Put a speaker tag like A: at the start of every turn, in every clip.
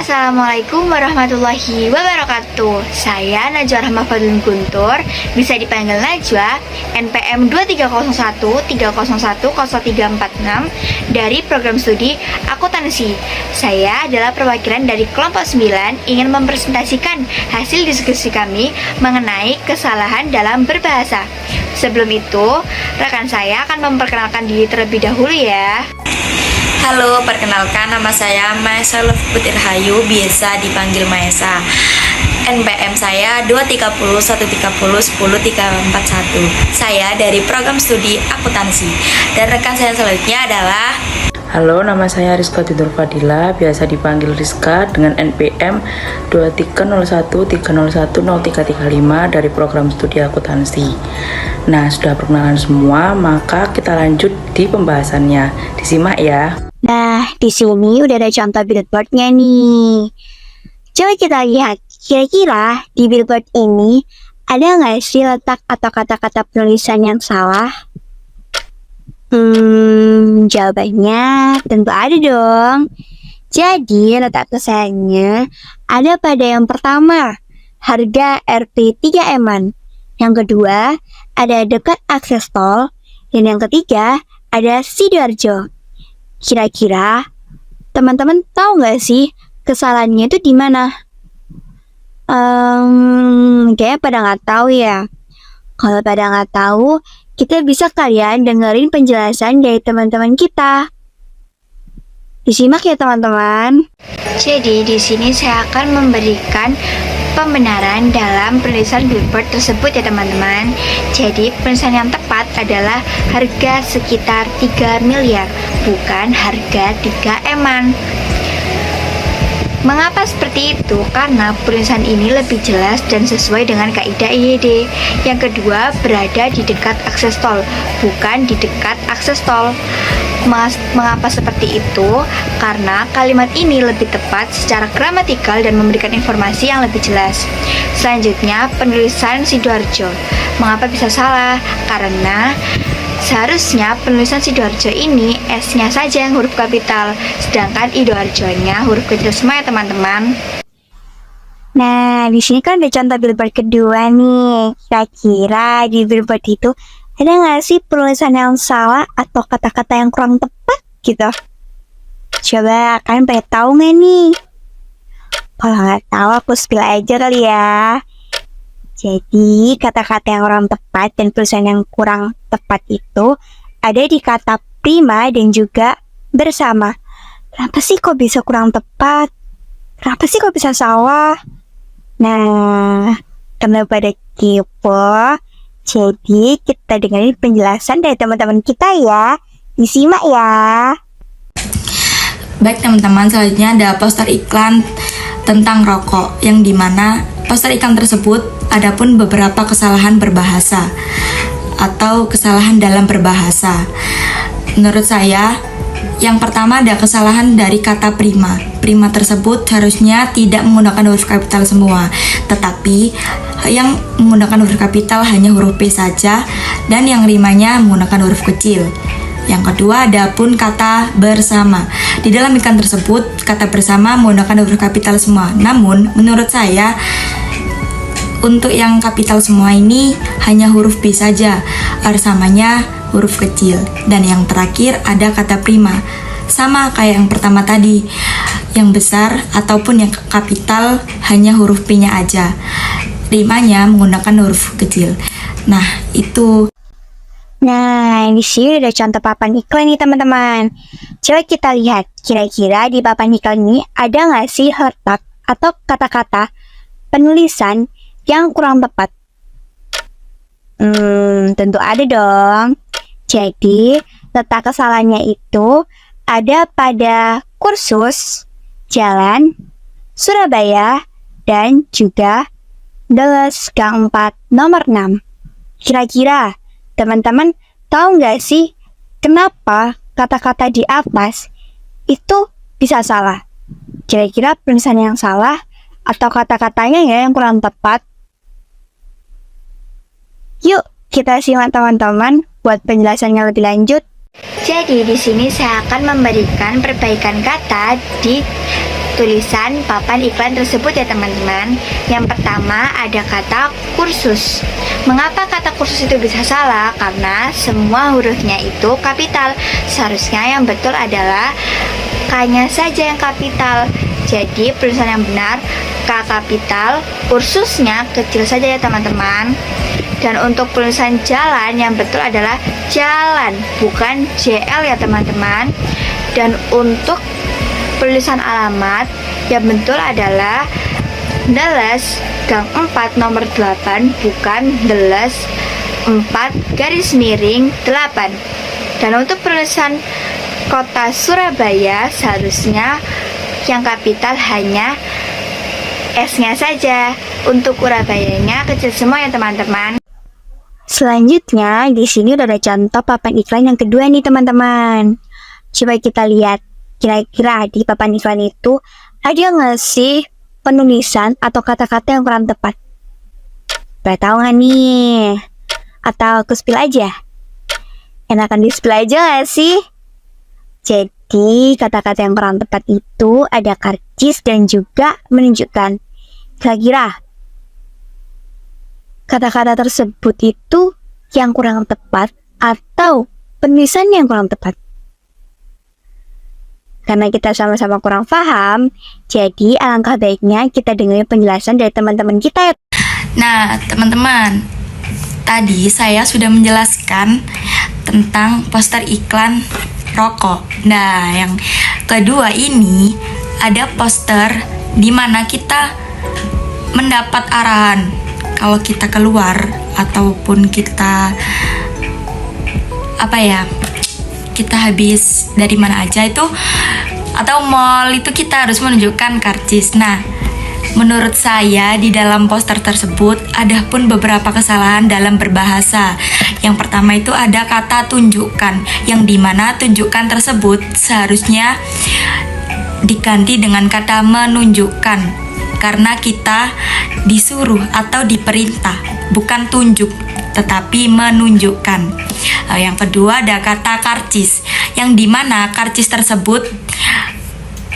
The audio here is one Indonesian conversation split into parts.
A: Assalamualaikum warahmatullahi wabarakatuh. Saya Najwa Rahma Fadlun Guntur, bisa dipanggil Najwa, NPM 230130100346 dari program studi akuntansi. Saya adalah perwakilan dari kelompok 9 ingin mempresentasikan hasil diskusi kami mengenai kesalahan dalam berbahasa. Sebelum itu, rekan saya akan memperkenalkan diri terlebih dahulu ya.
B: Halo, perkenalkan nama saya Maesa Putri Rahayu, biasa dipanggil Maesa. NPM saya 23013010341. Saya dari program studi akuntansi. Dan rekan saya selanjutnya adalah
C: Halo, nama saya Rizka Tidur Fadila, biasa dipanggil Rizka dengan NPM 23013010335 dari program studi akuntansi. Nah, sudah perkenalan semua, maka kita lanjut di pembahasannya. Disimak ya.
A: Nah, di sini udah ada contoh billboardnya nih. Coba kita lihat, kira-kira di billboard ini ada nggak sih letak atau kata-kata penulisan yang salah? Jawabannya tentu ada dong. Jadi letak kesalahannya ada pada yang pertama, harga Rp 3M-an. Yang kedua, ada dekat akses tol. Dan yang ketiga, ada Sidoarjo. Kira-kira teman-teman tahu nggak sih kesalahannya itu di mana? Kayaknya pada nggak tahu ya. Kalau pada nggak tahu, kita bisa kalian dengerin penjelasan dari teman-teman kita. Disimak ya teman-teman. Jadi di sini saya akan memberikan pembenaran dalam penulisan billboard tersebut ya teman-teman. Jadi penulisan yang tepat adalah harga sekitar 3 miliar, bukan harga 3M-an. Mengapa seperti itu? Karena penulisan ini lebih jelas dan sesuai dengan kaidah IYD. Yang kedua, berada di dekat akses tol, bukan di dekat akses tol. Mengapa seperti itu? Karena kalimat ini lebih tepat secara gramatikal dan memberikan informasi yang lebih jelas. Selanjutnya, penulisan Sidoarjo. Mengapa bisa salah? Karena seharusnya penulisan Sidoarjo ini S-nya saja yang huruf kapital, sedangkan Idoarjo-nya huruf kecil semua ya teman-teman. Nah, di sini kan ada contoh billboard kedua nih. Kira-kira di billboard itu ada nggak sih penulisan yang salah atau kata-kata yang kurang tepat gitu? Coba kalian pengen tahu nggak nih? Kalau nggak tahu aku spill aja kali ya. Jadi kata-kata yang kurang tepat dan penulisan yang kurang tepat itu ada di kata prima dan juga bersama. Kenapa sih kok bisa kurang tepat? Kenapa sih kok bisa salah? Nah, karena pada kepo, jadi kita dengerin penjelasan dari teman-teman kita ya. Disimak ya.
B: Baik teman-teman, selanjutnya ada poster iklan tentang rokok, yang dimana poster iklan tersebut adapun beberapa kesalahan berbahasa atau kesalahan dalam berbahasa. Menurut saya, yang pertama ada kesalahan dari kata prima. Prima tersebut harusnya tidak menggunakan huruf kapital semua, tetapi yang menggunakan huruf kapital hanya huruf P saja, dan yang rimanya menggunakan huruf kecil. Yang kedua, ada pun kata bersama. Di dalam iklan tersebut, kata bersama menggunakan huruf kapital semua. Namun, menurut saya, untuk yang kapital semua ini hanya huruf B saja, bersamanya huruf kecil. Dan yang terakhir ada kata prima. Sama kayak yang pertama tadi, yang besar ataupun yang kapital hanya huruf P-nya aja. Rimanya menggunakan huruf kecil. Nah, itu.
A: Nah, di sini ada contoh papan iklan nih teman-teman. Coba kita lihat, kira-kira di papan iklan ini ada nggak sih letak atau kata-kata penulisan yang kurang tepat? Tentu ada dong. Jadi, letak kesalahannya itu ada pada kursus, jalan, Surabaya, dan juga Deles Gang 4 nomor 6. Kira-kira teman-teman tahu nggak sih kenapa kata-kata di atas itu bisa salah? Kira-kira penulisan yang salah atau kata-katanya ya yang kurang tepat? Yuk kita simak teman-teman buat penjelasannya lebih lanjut. Jadi di sini saya akan memberikan perbaikan kata di tulisan papan iklan tersebut ya teman-teman. Yang pertama ada kata kursus. Mengapa kata kursus itu bisa salah? Karena semua hurufnya itu kapital. Seharusnya yang betul adalah K-nya saja yang kapital. Jadi penulisan yang benar K kapital, kursusnya kecil saja ya teman-teman. Dan untuk penulisan jalan yang betul adalah jalan, bukan JL ya teman-teman. Dan untuk penulisan alamat yang betul adalah Deles Gang 4 nomor 8, bukan Deles 4 garis miring 8. Dan untuk penulisan kota Surabaya seharusnya yang kapital hanya S-nya saja. Untuk Urabayanya kecil semua ya teman-teman.
D: Selanjutnya, di sini udah ada contoh papan iklan yang kedua nih teman-teman. Coba kita lihat, kira-kira di papan iklan itu ada nggak sih penulisan atau kata-kata yang kurang tepat? Gak tahu nggak nih? Atau aku spill aja? Enakan di spill aja nggak sih? Jadi, kata-kata yang kurang tepat itu ada karcis dan juga menunjukkan. Kira-kira kata-kata tersebut itu yang kurang tepat atau penulisan yang kurang tepat? Karena kita sama-sama kurang paham, jadi alangkah baiknya kita dengar penjelasan dari teman-teman kita ya.
B: Nah, teman-teman, tadi saya sudah menjelaskan tentang poster iklan rokok. Nah, yang kedua ini ada poster di mana kita mendapat arahan kalau kita keluar ataupun kita kita habis dari mana aja itu atau mall itu kita harus menunjukkan karcis. Nah, menurut saya di dalam poster tersebut ada pun beberapa kesalahan dalam berbahasa. Yang pertama itu ada kata tunjukkan, yang dimana tunjukkan tersebut seharusnya diganti dengan kata menunjukkan, karena kita disuruh atau diperintah, bukan tunjuk tetapi menunjukkan. Yang kedua ada kata karcis, yang dimana karcis tersebut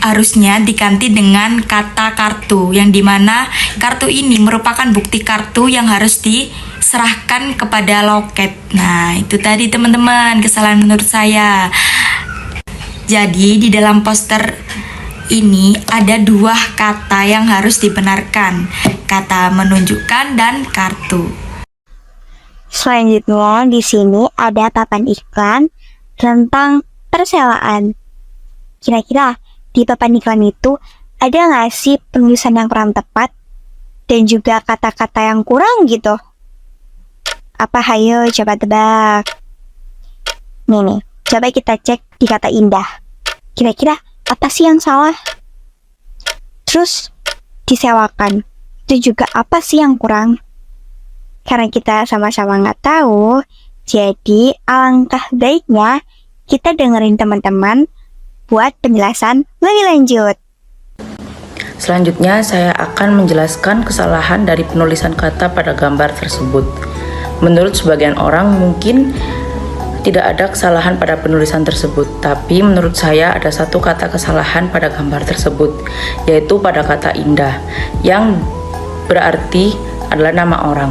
B: harusnya diganti dengan kata kartu, yang dimana kartu ini merupakan bukti kartu yang harus diserahkan kepada loket. Nah, itu tadi teman-teman kesalahan menurut saya. Jadi di dalam poster ini ada dua kata yang harus dibenarkan, kata menunjukkan dan kartu.
D: Selanjutnya di sini ada papan iklan tentang perselaan. Kira-kira di papan iklan itu ada nggak sih penulisan yang kurang tepat dan juga kata-kata yang kurang gitu? Apa hayo coba tebak? Nih, coba kita cek di kata indah. Kira-kira apa sih yang salah? Terus disewakan, itu juga apa sih yang kurang? Karena kita sama-sama nggak tahu, jadi alangkah baiknya kita dengerin teman-teman buat penjelasan lebih lanjut.
C: Selanjutnya saya akan menjelaskan kesalahan dari penulisan kata pada gambar tersebut. Menurut sebagian orang mungkin tidak ada kesalahan pada penulisan tersebut, tapi menurut saya ada satu kata kesalahan pada gambar tersebut, yaitu pada kata indah, yang berarti adalah nama orang.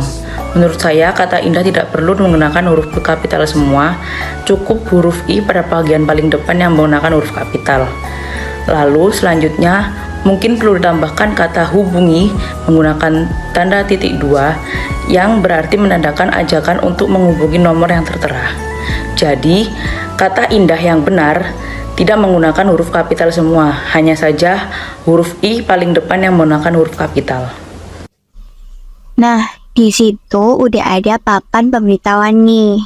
C: Menurut saya, kata indah tidak perlu menggunakan huruf kapital semua, cukup huruf I pada bagian paling depan yang menggunakan huruf kapital. Lalu selanjutnya, mungkin perlu ditambahkan kata hubungi menggunakan tanda titik 2 yang berarti menandakan ajakan untuk menghubungi nomor yang tertera. Jadi, kata indah yang benar tidak menggunakan huruf kapital semua, hanya saja huruf I paling depan yang menggunakan huruf kapital.
D: Nah, di situ udah ada papan pemberitahuan nih.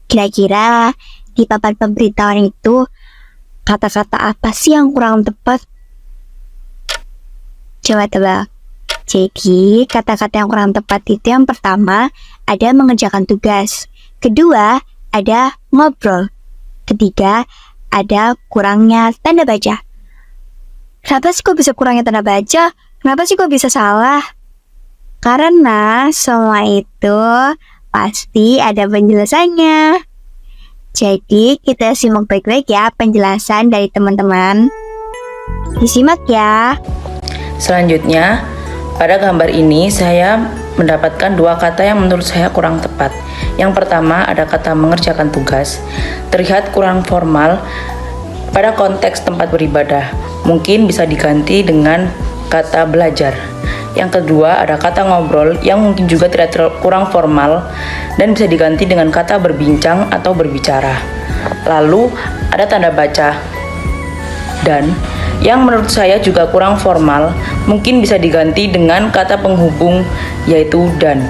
D: Kira-kira di papan pemberitahuan itu kata-kata apa sih yang kurang tepat? Coba tebak. Jadi, kata-kata yang kurang tepat itu yang pertama ada mengerjakan tugas. Kedua, ada ngobrol. Ketiga, ada kurangnya tanda baca. Kenapa sih kok bisa kurangnya tanda baca? Kenapa sih kok bisa salah? Karena semua itu pasti ada penjelasannya. Jadi kita simak baik-baik ya penjelasan dari teman-teman. Disimak ya.
C: Selanjutnya, pada gambar ini saya mendapatkan dua kata yang menurut saya kurang tepat. Yang pertama ada kata mengerjakan tugas, terlihat kurang formal pada konteks tempat beribadah. Mungkin bisa diganti dengan kata belajar. Yang kedua ada kata ngobrol yang mungkin juga kurang formal dan bisa diganti dengan kata berbincang atau berbicara. Lalu ada tanda baca dan yang menurut saya juga kurang formal, mungkin bisa diganti dengan kata penghubung yaitu dan.